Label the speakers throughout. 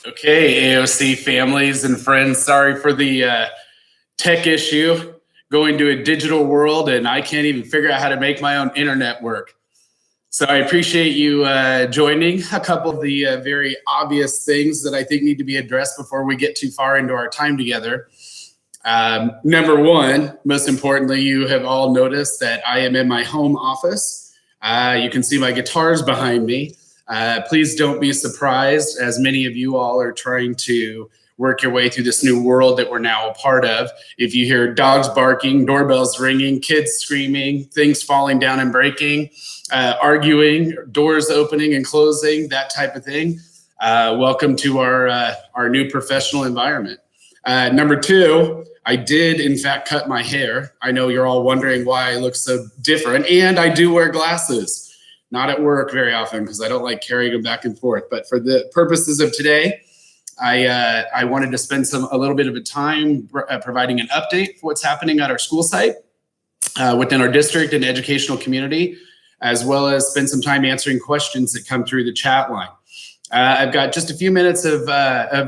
Speaker 1: Okay, AOC families and friends, sorry for the tech issue. Going to a digital world and I can't even figure out how to make my own internet work. So I appreciate you joining. A couple of the very obvious things that I think need to be addressed before we get too far into our time together. Number one, most importantly, you have all noticed that I am in my home office. You can see my guitars behind me. Please don't be surprised, as many of you all are trying to work your way through this new world that we're now a part of. If you hear dogs barking, doorbells ringing, kids screaming, things falling down and breaking, arguing, doors opening and closing, that type of thing, welcome to our new professional environment. Number two, I did in fact cut my hair. I know you're all wondering why I look so different, and I do wear glasses. Not at work very often because I don't like carrying them back and forth. But for the purposes of today, I wanted to spend a little bit of a time providing an update for what's happening at our school site within our district and educational community, as well as spend some time answering questions that come through the chat line. I've got just a few minutes of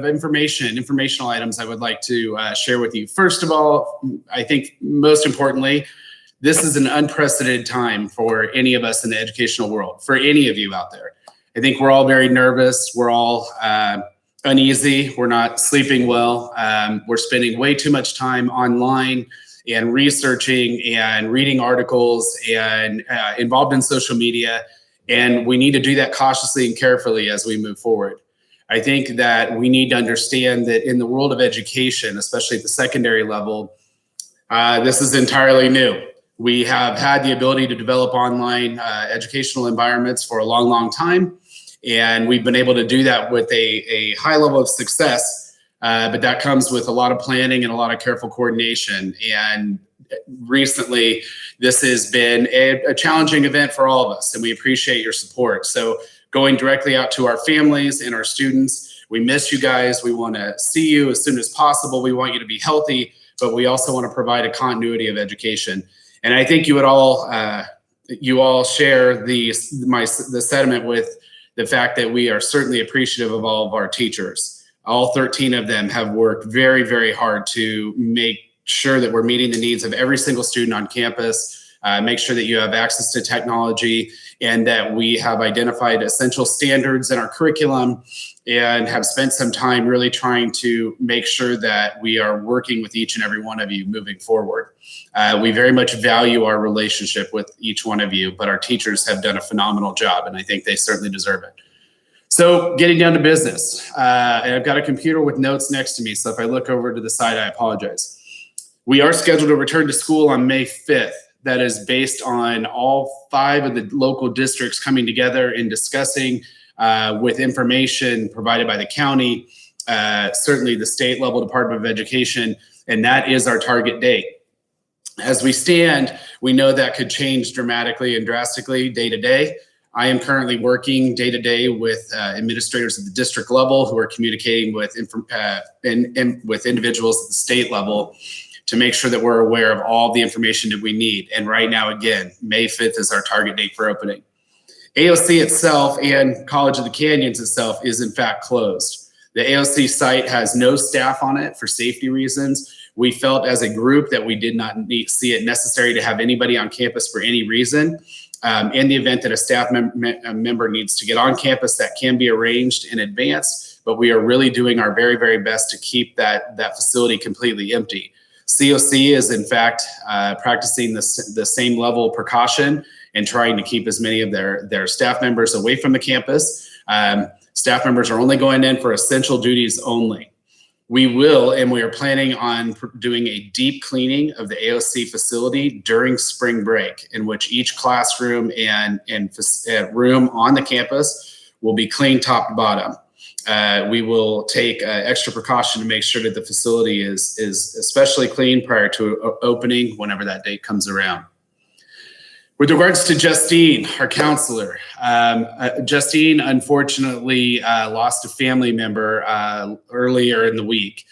Speaker 1: informational items I would like to share with you. First of all, I think most importantly, this is an unprecedented time for any of us in the educational world, for any of you out there. I think we're all very nervous. We're all uneasy. We're not sleeping well. We're spending way too much time online and researching and reading articles and involved in social media. And we need to do that cautiously and carefully as we move forward. I think that we need to understand that in the world of education, especially at the secondary level, this is entirely new. We have had the ability to develop online educational environments for a long, long time. And we've been able to do that with a high level of success, but that comes with a lot of planning and a lot of careful coordination. And recently, this has been a challenging event for all of us, and we appreciate your support. So going directly out to our families and our students, we miss you guys. We want to see you as soon as possible. We want you to be healthy, but we also want to provide a continuity of education. And I think you all share the sentiment with the fact that we are certainly appreciative of all of our teachers. All 13 of them have worked very, very hard to make sure that we're meeting the needs of every single student on campus, make sure that you have access to technology, and that we have identified essential standards in our curriculum and have spent some time really trying to make sure that we are working with each and every one of you moving forward. We very much value our relationship with each one of you, but our teachers have done a phenomenal job, and I think they certainly deserve it. So getting down to business, and I've got a computer with notes next to me, so if I look over to the side, I apologize. We are scheduled to return to school on May 5th. That is based on all 5 of the local districts coming together and discussing with information provided by the county, certainly the state level Department of Education, and that is our target date. As we stand, we know that could change dramatically and drastically day to day. I am currently working day to day with administrators at the district level who are communicating with individuals at the state level to make sure that we're aware of all the information that we need. And right now, again, May 5th is our target date for opening. AOC itself and College of the Canyons itself is in fact closed. The AOC site has no staff on it for safety reasons. We felt as a group that we did not see it necessary to have anybody on campus for any reason. In the event that a staff member needs to get on campus, that can be arranged in advance, but we are really doing our very, very best to keep that facility completely empty. COC is in fact practicing the same level of precaution and trying to keep as many of their staff members away from the campus. Staff members are only going in for essential duties only. We will, and we are planning on doing a deep cleaning of the AOC facility during spring break, in which each classroom and room on the campus will be cleaned top to bottom. We will take extra precaution to make sure that the facility is especially clean prior to opening whenever that date comes around. With regards to Justine, our counselor, Justine unfortunately lost a family member earlier in the week.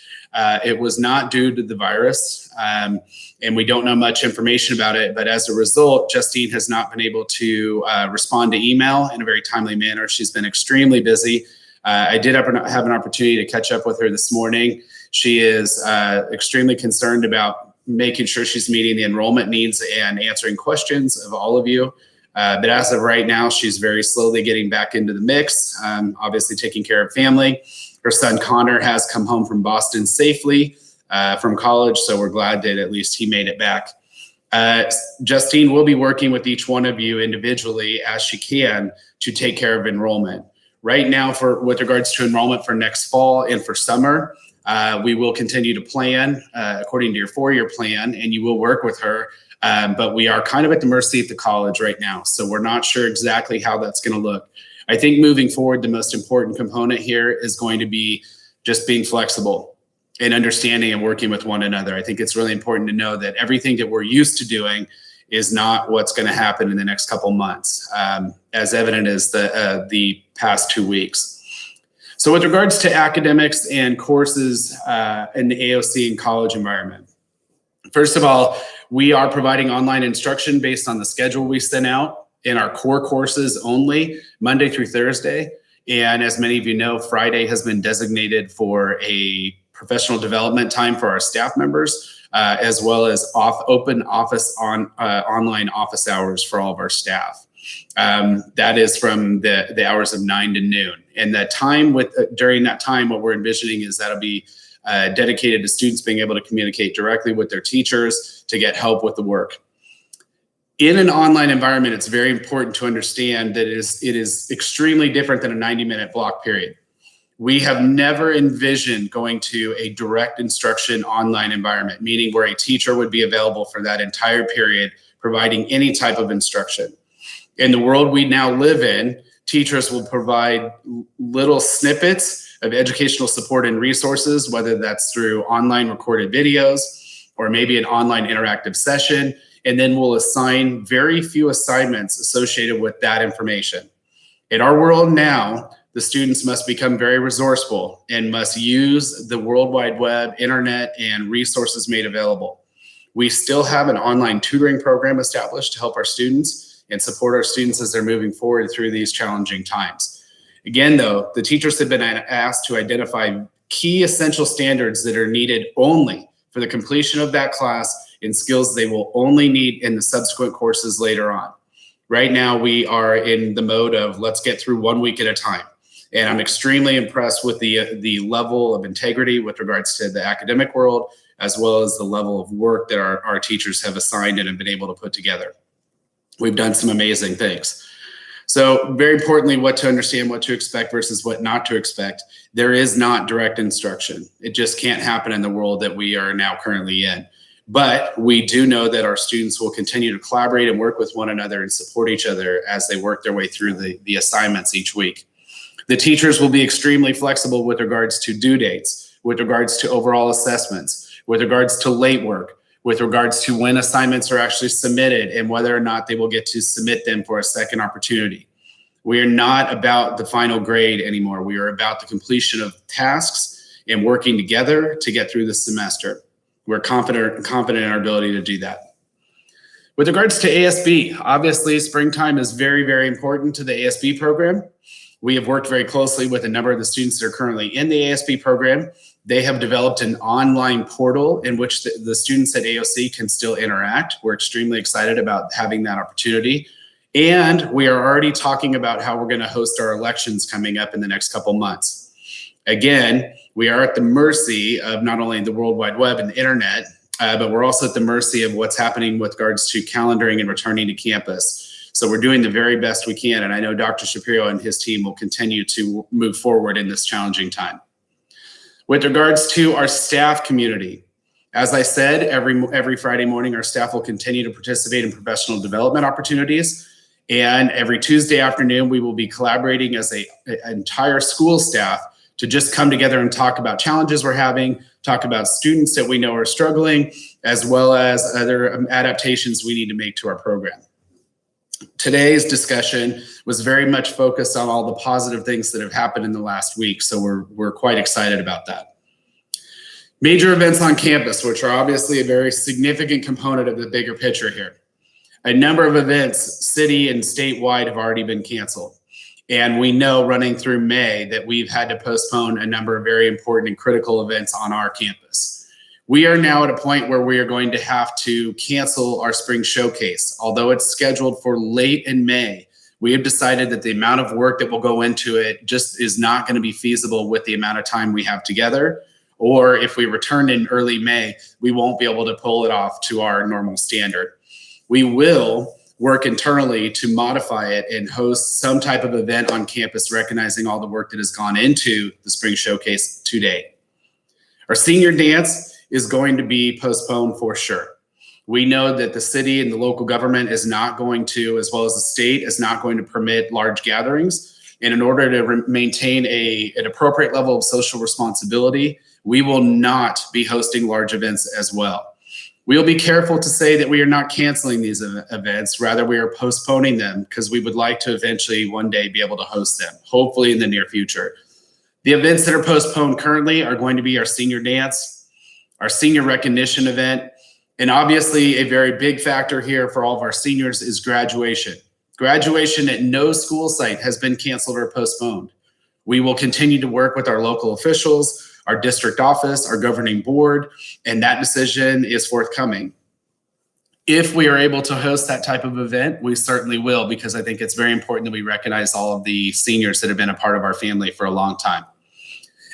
Speaker 1: It was not due to the virus, and we don't know much information about it, but as a result, Justine has not been able to respond to email in a very timely manner. She's been extremely busy. I did have an opportunity to catch up with her this morning. She is extremely concerned about making sure she's meeting the enrollment needs and answering questions of all of you. But as of right now, she's very slowly getting back into the mix, obviously taking care of family. Her son Connor has come home from Boston safely from college, so we're glad that at least he made it back. Justine will be working with each one of you individually as she can to take care of enrollment. Right now, with regards to enrollment for next fall and for summer, we will continue to plan according to your 4-year plan, and you will work with her. But we are kind of at the mercy of the college right now, so we're not sure exactly how that's going to look. I think moving forward, the most important component here is going to be just being flexible and understanding and working with one another. I think it's really important to know that everything that we're used to doing is not what's going to happen in the next couple months, as evident as the past 2 weeks. So with regards to academics and courses in the AOC and college environment, first of all, we are providing online instruction based on the schedule we sent out in our core courses only, Monday through Thursday. And as many of you know, Friday has been designated for a professional development time for our staff members, as well as open office online office hours for all of our staff. That is from the hours of 9 to noon. And that time during that time, what we're envisioning is that'll be dedicated to students being able to communicate directly with their teachers to get help with the work. In an online environment, it's very important to understand that it is extremely different than a 90-minute block period. We have never envisioned going to a direct instruction online environment, meaning where a teacher would be available for that entire period, providing any type of instruction. In the world we now live in, teachers will provide little snippets of educational support and resources, whether that's through online recorded videos or maybe an online interactive session, and then we'll assign very few assignments associated with that information. In our world now, the students must become very resourceful and must use the World Wide Web, internet, and resources made available. We still have an online tutoring program established to help our students and support our students as they're moving forward through these challenging times. Again, though, the teachers have been asked to identify key essential standards that are needed only for the completion of that class and skills they will only need in the subsequent courses later on. Right now, we are in the mode of let's get through 1 week at a time. And I'm extremely impressed with the level of integrity with regards to the academic world, as well as the level of work that our teachers have assigned and have been able to put together. We've done some amazing things. So very importantly, what to understand, what to expect versus what not to expect. There is not direct instruction. It just can't happen in the world that we are now currently in. But we do know that our students will continue to collaborate and work with one another and support each other as they work their way through the assignments each week. The teachers will be extremely flexible with regards to due dates, with regards to overall assessments, with regards to late work, with regards to when assignments are actually submitted and whether or not they will get to submit them for a second opportunity. We are not about the final grade anymore. We are about the completion of tasks and working together to get through the semester. We're confident in our ability to do that. With regards to ASB, obviously springtime is very, very important to the ASB program. We have worked very closely with a number of the students that are currently in the ASB program. They have developed an online portal in which the students at AOC can still interact. We're extremely excited about having that opportunity. And we are already talking about how we're going to host our elections coming up in the next couple months. Again, we are at the mercy of not only the World Wide Web and the internet, but we're also at the mercy of what's happening with regards to calendaring and returning to campus. So we're doing the very best we can. And I know Dr. Shapiro and his team will continue to move forward in this challenging time. With regards to our staff community, as I said, every Friday morning, our staff will continue to participate in professional development opportunities. And every Tuesday afternoon, we will be collaborating as an entire school staff to just come together and talk about challenges we're having, talk about students that we know are struggling, as well as other adaptations we need to make to our program. Today's discussion was very much focused on all the positive things that have happened in the last week, so we're quite excited about that. Major events on campus, which are obviously a very significant component of the bigger picture here. A number of events, city and statewide, have already been canceled. And we know running through May that we've had to postpone a number of very important and critical events on our campus. We are now at a point where we are going to have to cancel our spring showcase. Although it's scheduled for late in May, we have decided that the amount of work that will go into it just is not going to be feasible with the amount of time we have together. Or if we return in early May, we won't be able to pull it off to our normal standard. We will work internally to modify it and host some type of event on campus, recognizing all the work that has gone into the spring showcase to date. Our senior dance is going to be postponed for sure. We know that the city and the local government is not going to, as well as the state, is not going to permit large gatherings. And in order to maintain an appropriate level of social responsibility, we will not be hosting large events as well. We'll be careful to say that we are not canceling these events. Rather, we are postponing them because we would like to eventually one day be able to host them, hopefully in the near future. The events that are postponed currently are going to be our senior dance, our senior recognition event, and obviously a very big factor here for all of our seniors is graduation. Graduation at no school site has been canceled or postponed. We will continue to work with our local officials, our district office, our governing board, and that decision is forthcoming. If we are able to host that type of event, we certainly will, because I think it's very important that we recognize all of the seniors that have been a part of our family for a long time.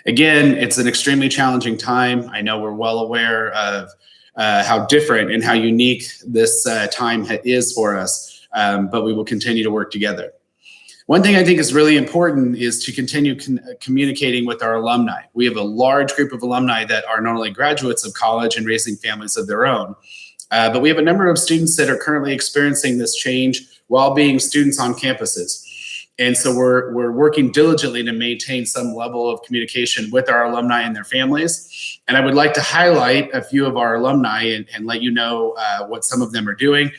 Speaker 1: Again, it's an extremely challenging time. I know we're well aware of how different and how unique this time is for us, but we will continue to work together. One thing I think is really important is to continue communicating with our alumni. We have a large group of alumni that are not only graduates of college and raising families of their own, but we have a number of students that are currently experiencing this change while being students on campuses. And so we're working diligently to maintain some level of communication with our alumni and their families. And I would like to highlight a few of our alumni and let you know what some of them are doing.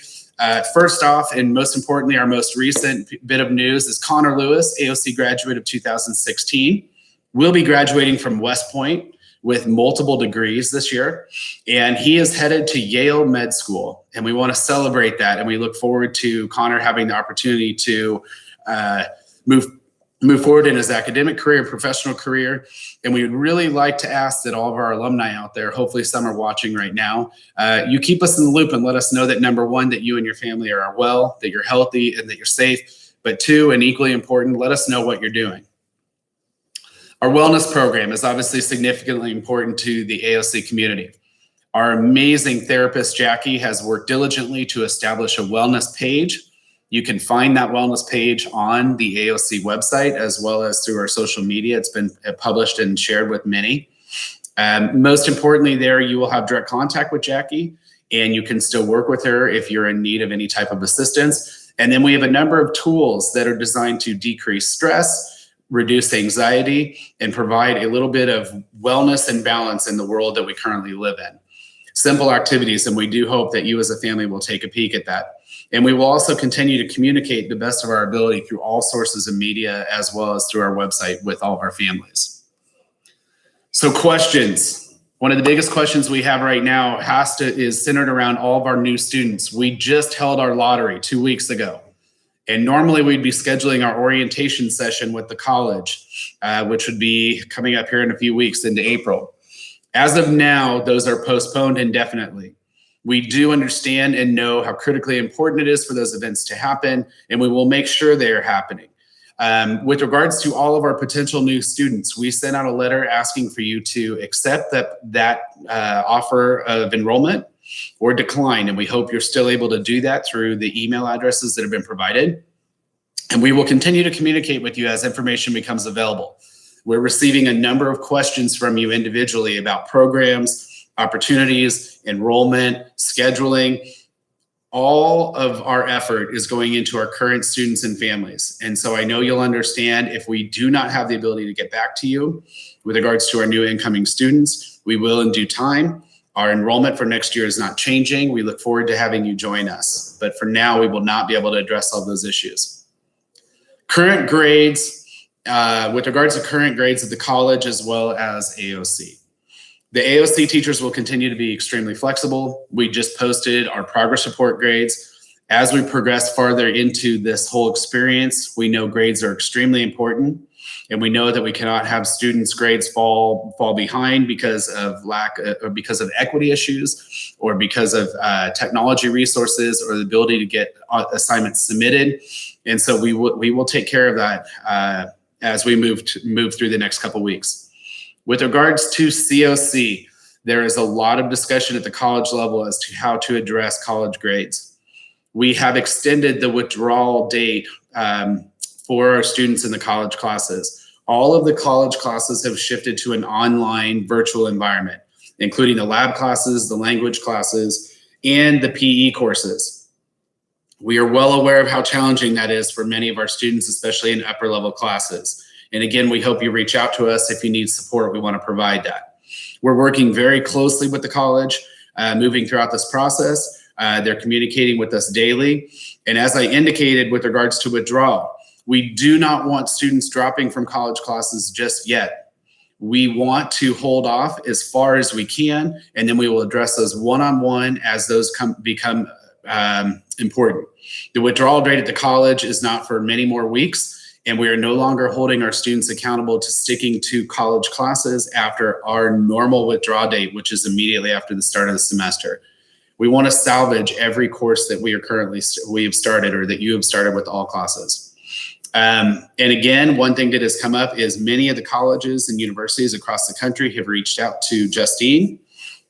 Speaker 1: First off, and most importantly, our most recent bit of news is Connor Lewis, AOC graduate of 2016, will be graduating from West Point with multiple degrees this year. And he is headed to Yale Med School. And we want to celebrate that. And we look forward to Connor having the opportunity to move forward in his academic career, professional career. And we would really like to ask that all of our alumni out there, hopefully some are watching right now, you keep us in the loop and let us know that number one, that you and your family are well, that you're healthy and that you're safe. But two, and equally important, let us know what you're doing. Our wellness program is obviously significantly important to the AOC community. Our amazing therapist, Jackie, has worked diligently to establish a wellness page. You can find that wellness page on the AOC website as well as through our social media. It's been published and shared with many. Most importantly, there you will have direct contact with Jackie, and you can still work with her if you're in need of any type of assistance. And then we have a number of tools that are designed to decrease stress, reduce anxiety, and provide a little bit of wellness and balance in the world that we currently live in. Simple activities, and we do hope that you as a family will take a peek at that. And we will also continue to communicate the best of our ability through all sources of media as well as through our website with all of our families. So questions. One of the biggest questions we have right now is centered around all of our new students. We just held our lottery 2 weeks ago. And normally we'd be scheduling our orientation session with the college, which would be coming up here in a few weeks into April. As of now, those are postponed indefinitely. We do understand and know how critically important it is for those events to happen, and we will make sure they are happening. With regards to all of our potential new students, we sent out a letter asking for you to accept that offer of enrollment or decline, and we hope you're still able to do that through the email addresses that have been provided. And we will continue to communicate with you as information becomes available. We're receiving a number of questions from you individually about programs, opportunities, enrollment, scheduling. All of our effort is going into our current students and families. And so I know you'll understand if we do not have the ability to get back to you with regards to our new incoming students, we will in due time. Our enrollment for next year is not changing. We look forward to having you join us. But for now, we will not be able to address all those issues. Current grades, with regards to current grades at the college as well as AOC. The AOC teachers will continue to be extremely flexible. We just posted our progress report grades. As we progress farther into this whole experience, we know grades are extremely important, and we know that we cannot have students' grades fall behind because of or because of equity issues, or because of technology resources, or the ability to get assignments submitted. And so we will take care of that as we move through the next couple weeks. With regards to COC, there is a lot of discussion at the college level as to how to address college grades. We have extended the withdrawal date for our students in the college classes. All of the college classes have shifted to an online virtual environment, including the lab classes, the language classes, and the PE courses. We are well aware of how challenging that is for many of our students, especially in upper level classes. And again, we hope you reach out to us if you need support. We want to provide that. We're working very closely with the college, moving throughout this process. They're communicating with us daily. And as I indicated with regards to withdrawal, we do not want students dropping from college classes just yet. We want to hold off as far as we can, and then we will address those one-on-one as those become important. The withdrawal date at the college is not for many more weeks, and we are no longer holding our students accountable to sticking to college classes after our normal withdrawal date, which is immediately after the start of the semester. We want to salvage every course that we have started, or that you have started with all classes. And again, one thing that has come up is many of the colleges and universities across the country have reached out to Justine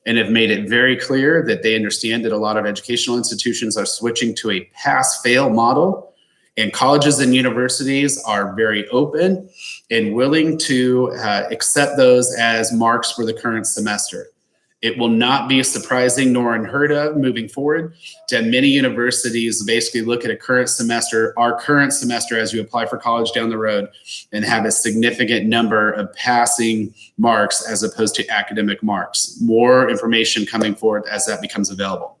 Speaker 1: and have made it very clear that they understand that a lot of educational institutions are switching to a pass-fail model, and colleges and universities are very open and willing to accept those as marks for the current semester. It will not be surprising nor unheard of moving forward to have many universities basically look at our current semester as you apply for college down the road, and have a significant number of passing marks as opposed to academic marks. More information coming forward as that becomes available.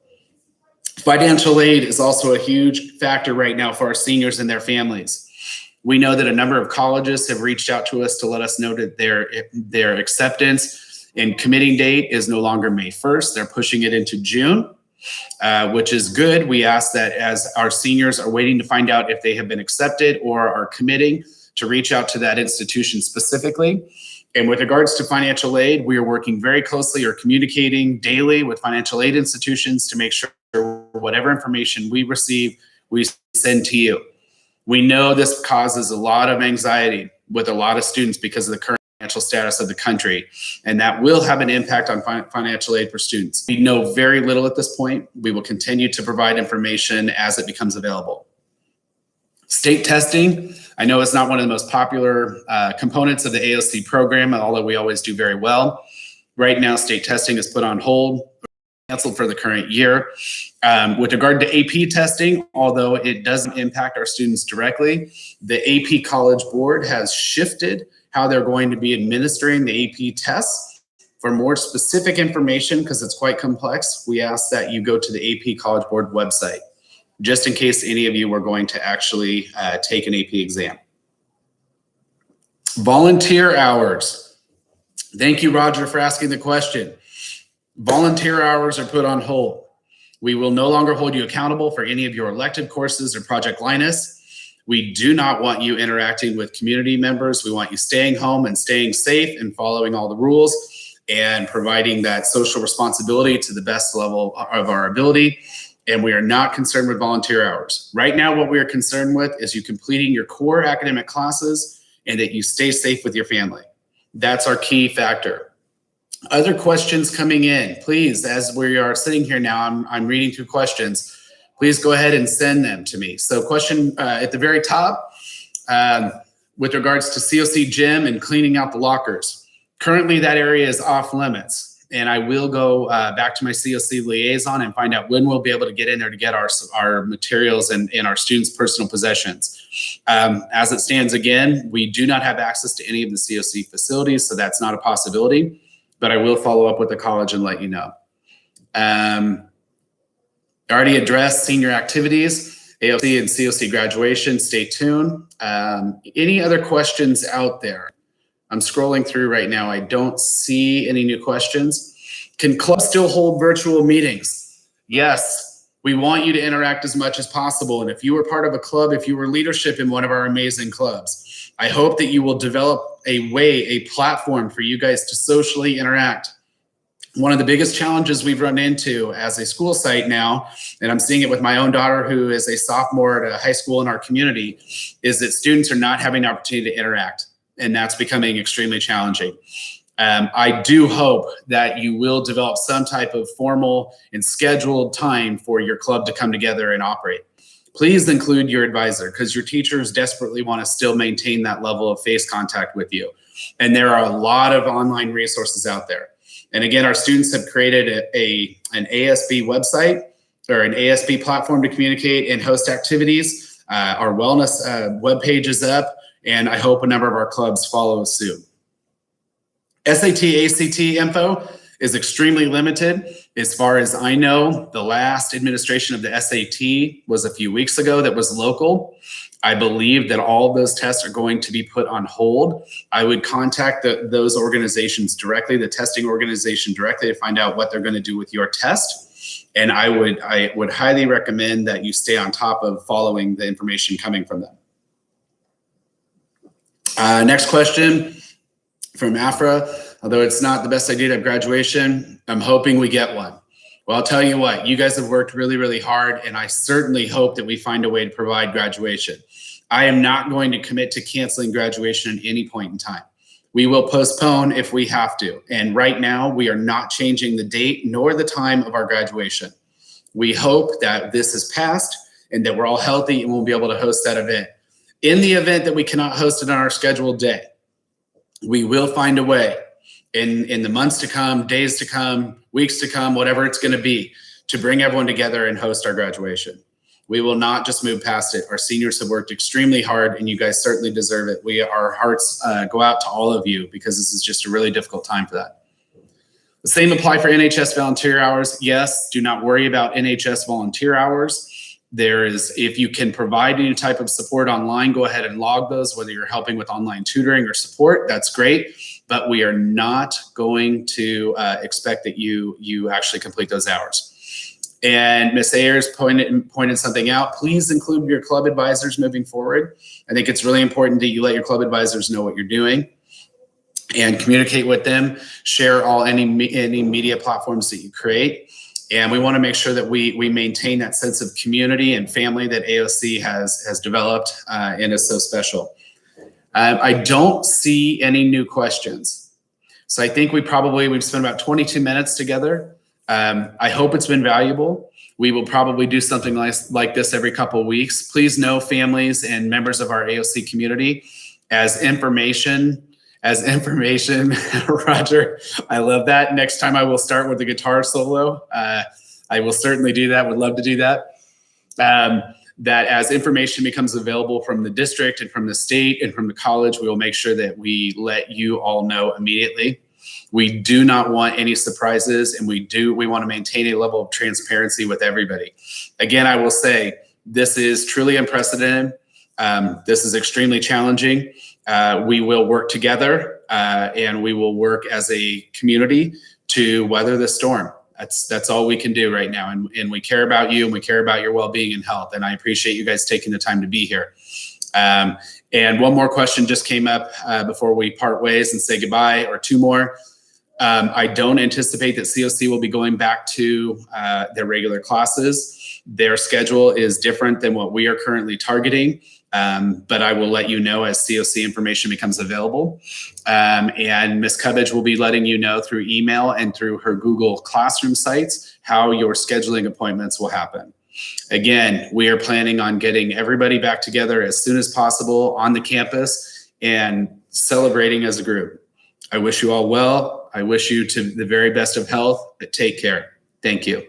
Speaker 1: Financial aid is also a huge factor right now for our seniors and their families. We know that a number of colleges have reached out to us to let us know that their acceptance and committing date is no longer May 1st. They're pushing it into June, which is good. We ask that as our seniors are waiting to find out if they have been accepted or are committing, to reach out to that institution specifically. And with regards to financial aid, we are working very closely or communicating daily with financial aid institutions to make sure whatever information we receive, we send to you. We know this causes a lot of anxiety with a lot of students because of the current financial status of the country, and that will have an impact on financial aid for students. We know very little at this point. We will continue to provide information as it becomes available. State testing, I know it's not one of the most popular components of the AOC program, although we always do very well. Right now, state testing is put on hold, canceled for the current year. With regard to AP testing, although it doesn't impact our students directly, the AP College Board has shifted how they're going to be administering the AP tests. For more specific information, because it's quite complex, we ask that you go to the AP College Board website, just in case any of you were going to actually take an AP exam. Volunteer hours. Thank you, Roger, for asking the question. Volunteer hours are put on hold. We will no longer hold you accountable for any of your elective courses or Project Linus. We do not want you interacting with community members. We want you staying home and staying safe and following all the rules and providing that social responsibility to the best level of our ability. And we are not concerned with volunteer hours. Right now, what we are concerned with is you completing your core academic classes and that you stay safe with your family. That's our key factor. Other questions coming in, please, as we are sitting here now, I'm reading through questions. Please go ahead and send them to me. So question at the very top, with regards to COC gym and cleaning out the lockers. Currently that area is off limits, and I will go back to my COC liaison and find out when we'll be able to get in there to get our materials and our students' personal possessions. As it stands, again, we do not have access to any of the COC facilities, so that's not a possibility, but I will follow up with the college and let you know. Already addressed senior activities, AOC and COC graduation, stay tuned. Any other questions out there? I'm scrolling through right now. I don't see any new questions. Can clubs still hold virtual meetings? Yes, We want you to interact as much as possible. And if you were part of a club, if you were leadership in one of our amazing clubs, I hope that you will develop a platform for you guys to socially interact. One of the biggest challenges we've run into as a school site now, and I'm seeing it with my own daughter who is a sophomore at a high school in our community, is that students are not having the opportunity to interact. And that's becoming extremely challenging. I do hope that you will develop some type of formal and scheduled time for your club to come together and operate. Please include your advisor, because your teachers desperately want to still maintain that level of face contact with you. And there are a lot of online resources out there. And again, our students have created an ASB website or an ASB platform to communicate and host activities. Our wellness webpage is up, and I hope a number of our clubs follow suit. SAT, ACT info is extremely limited. As far as I know, the last administration of the SAT was a few weeks ago that was local. I believe that all of those tests are going to be put on hold. I would contact those organizations directly, the testing organization directly, to find out what they're going to do with your test. And I would highly recommend that you stay on top of following the information coming from them. Next question from Afra. Although it's not the best idea to have graduation, I'm hoping we get one. Well, I'll tell you what, you guys have worked really, really hard, and I certainly hope that we find a way to provide graduation. I am not going to commit to canceling graduation at any point in time. We will postpone if we have to. And right now, we are not changing the date nor the time of our graduation. We hope that this has passed and that we're all healthy and we'll be able to host that event. In the event that we cannot host it on our scheduled day, we will find a way in the months to come, days to come, weeks to come, whatever it's going to be, to bring everyone together and host our graduation. We will not just move past it. Our seniors have worked extremely hard, and you guys certainly deserve it. Our hearts go out to all of you, because this is just a really difficult time for that. The same apply for NHS volunteer hours. Yes, do not worry about NHS volunteer hours. If you can provide any type of support online, go ahead and log those, whether you're helping with online tutoring or support, that's great. But we are not going to expect that you actually complete those hours. And Ms. Ayers pointed something out. Please include your club advisors moving forward. I think it's really important that you let your club advisors know what you're doing and communicate with them. Share any media platforms that you create. And we want to make sure that we maintain that sense of community and family that AOC has developed and is so special. I don't see any new questions. So I think we've spent about 22 minutes together. I hope it's been valuable. We will probably do something like this every couple of weeks. Please know, families and members of our AOC community, as information, Roger, I love that. Next time I will start with the guitar solo. I will certainly do that, would love to do that. That as information becomes available from the district and from the state and from the college, we will make sure that we let you all know immediately. We do not want any surprises, and we want to maintain a level of transparency with everybody. Again, I will say, this is truly unprecedented. This is extremely challenging. We will work together and we will work as a community to weather the storm. That's all we can do right now. And we care about you, and we care about your well-being and health. And I appreciate you guys taking the time to be here. And one more question just came up before we part ways and say goodbye, or two more. I don't anticipate that COC will be going back to their regular classes. Their schedule is different than what we are currently targeting. But I will let you know as COC information becomes available. And Ms. Cubbage will be letting you know through email and through her Google Classroom sites how your scheduling appointments will happen. Again, we are planning on getting everybody back together as soon as possible on the campus and celebrating as a group. I wish you all well. I wish you to the very best of health, but take care. Thank you.